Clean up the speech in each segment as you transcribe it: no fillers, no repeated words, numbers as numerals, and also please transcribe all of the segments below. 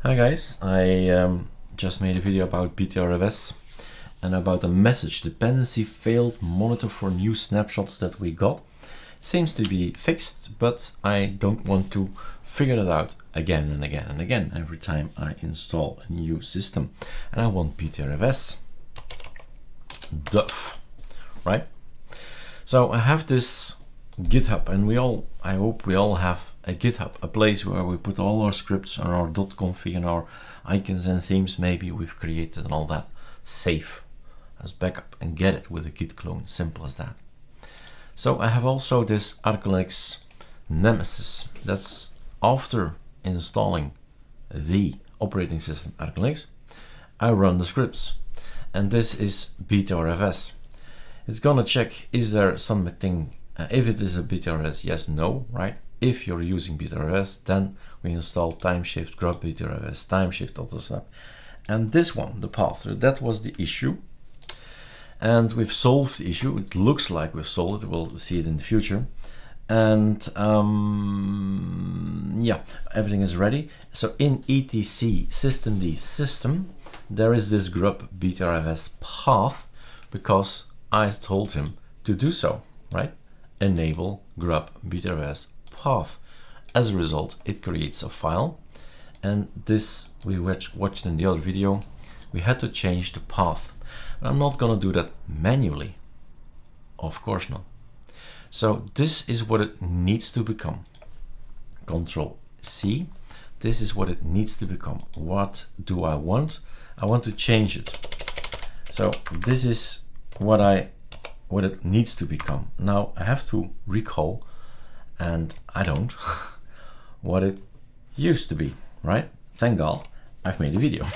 Hi guys, I just made a video about btrfs and about a message dependency failed monitor for new snapshots that we got. It seems to be fixed, but I don't want to figure it out again and again and again every time I install a new system. And I want btrfs.path, right? So I have this GitHub, and I hope we all have a GitHub, a place where we put all our scripts and our .config and our icons and themes maybe we've created and all that, safe as backup, and get it with a git clone, simple as that. So I have also this ArcoLinux Nemesis. That's after installing the operating system ArcoLinux, I run the scripts, and this is btrfs. It's gonna check, is there something, if it is a btrfs, yes, no, right? If you're using btrfs, then we install timeshift, grub-btrfs, timeshift, autosnap, and this one, the path. So that was the issue, and we've solved the issue. It looks like we've solved it. We'll see it in the future, and yeah, everything is ready. So in etc systemd system, there is this grub-btrfs path because I told him to do so, right? Enable grub-btrfs path. As a result, it creates a file, and this we watched in the other video. We had to change the path, but I'm not gonna do that manually, of course not. So this is what it needs to become. Control C. This is what it needs to become. What do I want? I want to change it. So this is what it needs to become. Now I have to recall, and I don't, what it used to be, right? Thank God I've made a video.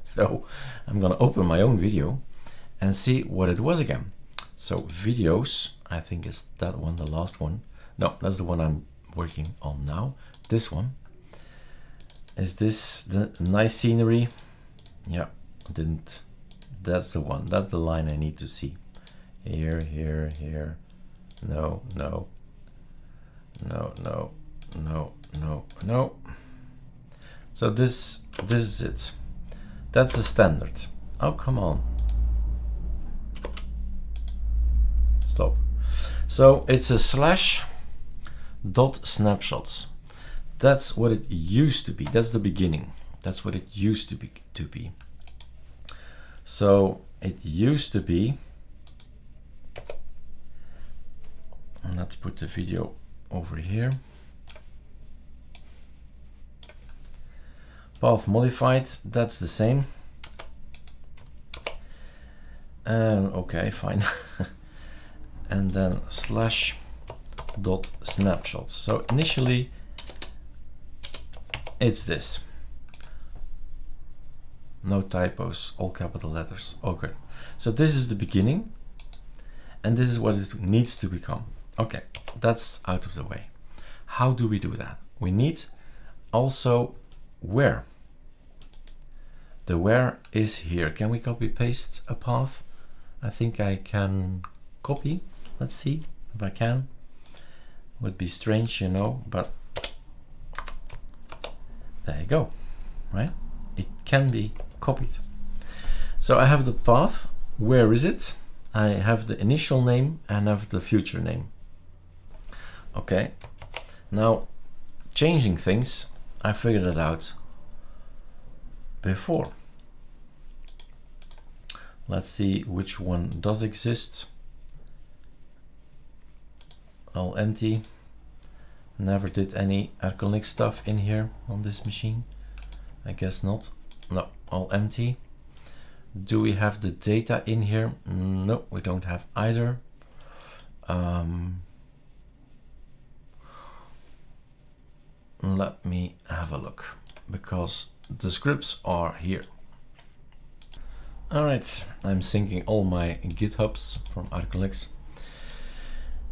So I'm gonna open my own video and see what it was again. So videos, I think is that one, the last one. No, that's the one I'm working on now. This one. Is this the nice scenery? Yeah, that's the one. That's the line I need to see. Here, here, here. No, no. No, no, no, no, no. So this is it. That's the standard. Oh, come on. Stop. So it's a /.snapshots. That's what it used to be. That's the beginning. That's what it used to be. So it used to be, and let's put the video over here. Path modified, that's the same. Okay, fine. And then /.snapshots. So initially it's this. No typos, all capital letters. Oh, good. So this is the beginning, and this is what it needs to become. Okay, that's out of the way. How do we do that? We need also where. The where is here. Can we copy paste a path? I think I can copy. Let's see if I can. Would be strange, you know, but there you go, right? It can be copied. So I have the path. Where is it? I have the initial name and have the future name. Okay, now changing things, I figured it out before. Let's see which one does exist. All empty. Never did any ArcoLinux stuff in here on this machine. I guess not. No, all empty. Do we have the data in here? No, we don't have either. Let me have a look, because the scripts are here. All right, I'm syncing all my GitHubs from ArcoLinux.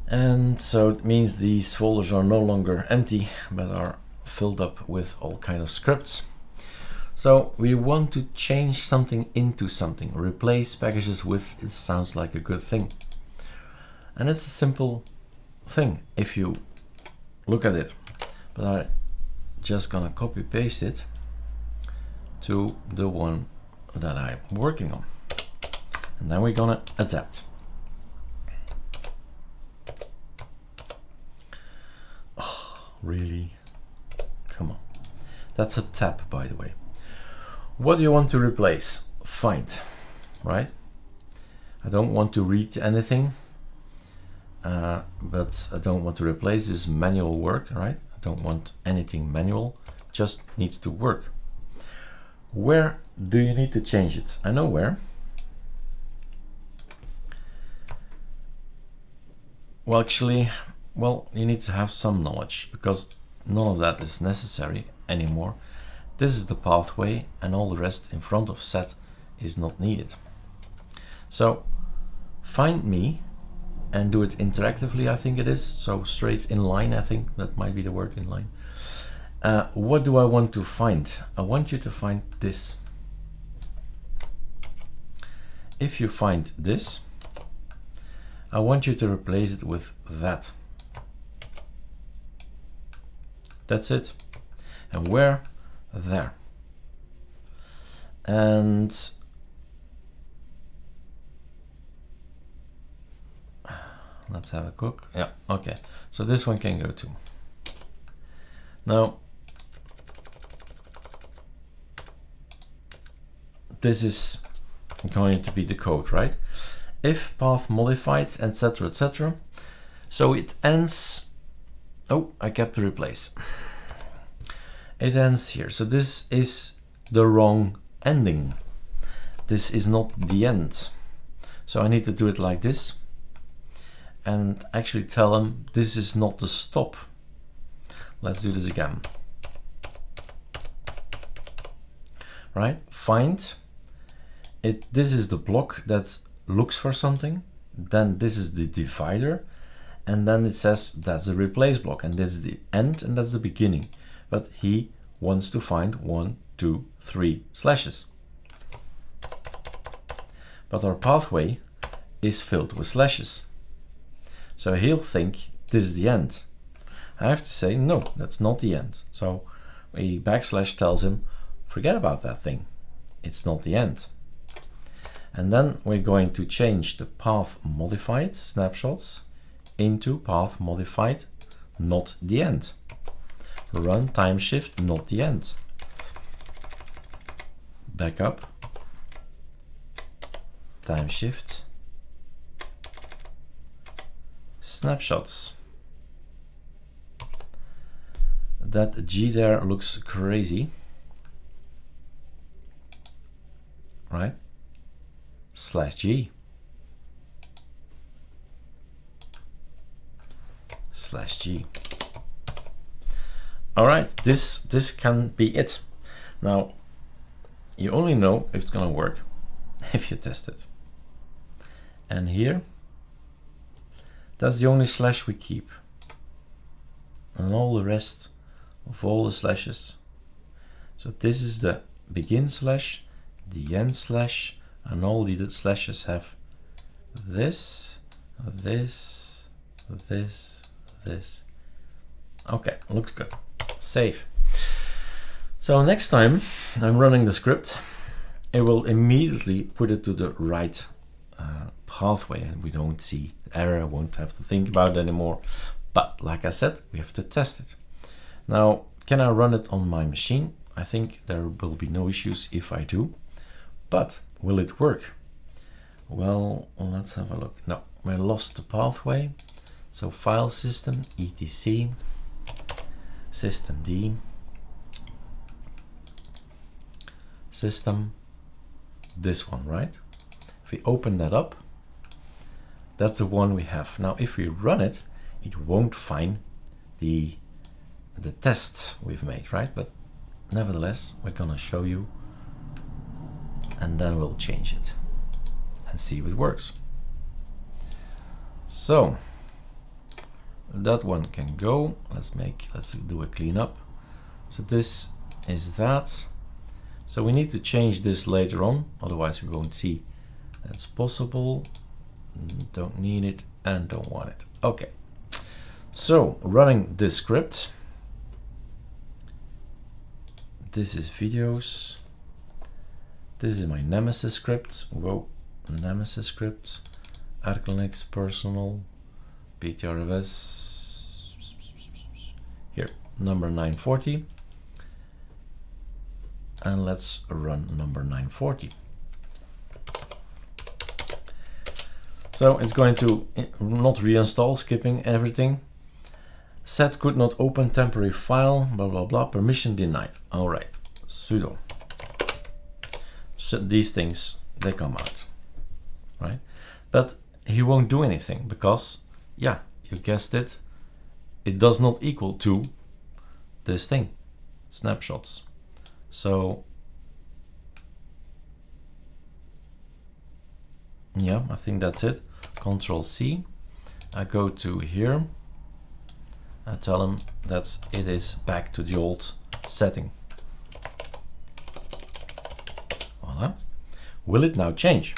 And so it means these folders are no longer empty, but are filled up with all kind of scripts. So we want to change something into something, replace packages with, it sounds like a good thing. And it's a simple thing if you look at it, but I'm just gonna copy paste it to the one that I'm working on. And then we're gonna adapt. Oh, really? Come on. That's a tab, by the way. What do you want to replace? Find, right? I don't want to read anything, but I don't want to replace this manual work, right? I don't want anything manual, just needs to work. Where do you need to change it? I know where. Well, actually, you need to have some knowledge because none of that is necessary anymore. This is the pathway and all the rest in front of set is not needed. So find me and do it interactively, I think it is. So straight in line, I think that might be the word, in line. What do I want to find? I want you to find this. If you find this, I want you to replace it with that. That's it. And where? There. And let's have a look. Yeah, okay. So this one can go too. Now, this is going to be the code, right? If path modified, etc., etc. So it ends. Oh, I kept the replace. It ends here. So this is the wrong ending. This is not the end. So I need to do it like this and actually tell them this is not the stop. Let's do this again. Right? Find it. This is the block that looks for something. Then this is the divider. And then it says that's the replace block. And this is the end and that's the beginning. But he wants to find 1, 2, 3 slashes. But our pathway is filled with slashes. So he'll think this is the end. I have to say, no, that's not the end. So a backslash tells him, forget about that thing. It's not the end. And then we're going to change the path modified snapshots into path modified, not the end. Run time shift, not the end. Back up. Time shift. Snapshots. That G there looks crazy. Right? /G. /G. All right, this can be it. Now, you only know if it's gonna work if you test it. And here, that's the only slash we keep. And all the rest of all the slashes. So this is the begin slash, the end slash, and all the slashes have this, this, this, this. Okay, looks good. Save. So next time I'm running the script, it will immediately put it to the right pathway and we don't see the error. I won't have to think about it anymore. But like I said, we have to test it. Now, can I run it on my machine? I think there will be no issues if I do. But will it work? Well, let's have a look. No, we lost the pathway. So file system, etc, systemd, system, this one, right? If we open that up, that's the one we have. Now, if we run it, it won't find the test we've made, right? But nevertheless, we're gonna show you and then we'll change it and see if it works. So that one can go. Let's do a cleanup. So this is that. So we need to change this later on, otherwise we won't see that's possible. Don't need it and don't want it. Okay. So running this script. This is videos. This is my Nemesis script. Whoa, Nemesis script. ArcoLinux personal btrfs. Here, number 940. And let's run number 940. So it's going to not reinstall, skipping everything. Set could not open temporary file, blah, blah, blah, permission denied. All right, sudo. So these things, they come out, right? But he won't do anything because, yeah, you guessed it, it does not equal to this thing, snapshots. So, yeah, I think that's it. Control C. I go to here. I tell him that it is back to the old setting. Voila. Will it now change?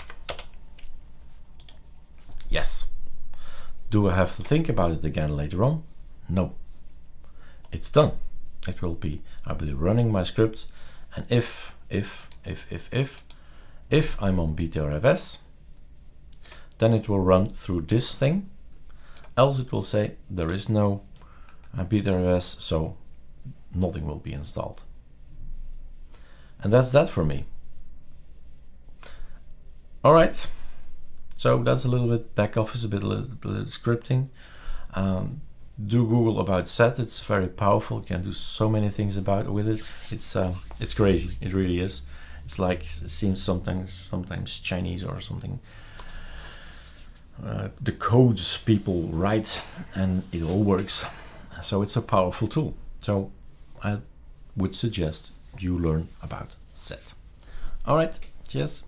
Yes. Do I have to think about it again later on? No. It's done. It will be, I will be running my script, and if I'm on btrfs, then it will run through this thing, else it will say there is no btrfs, so nothing will be installed. And that's that for me. All right, so that's a little bit back office, a little scripting. Do Google about set. It's very powerful. You can do so many things with it. It's crazy. It really is. It's like, it seems sometimes Chinese or something. The codes people write, and it all works. So it's a powerful tool. So I would suggest you learn about set. All right. Cheers.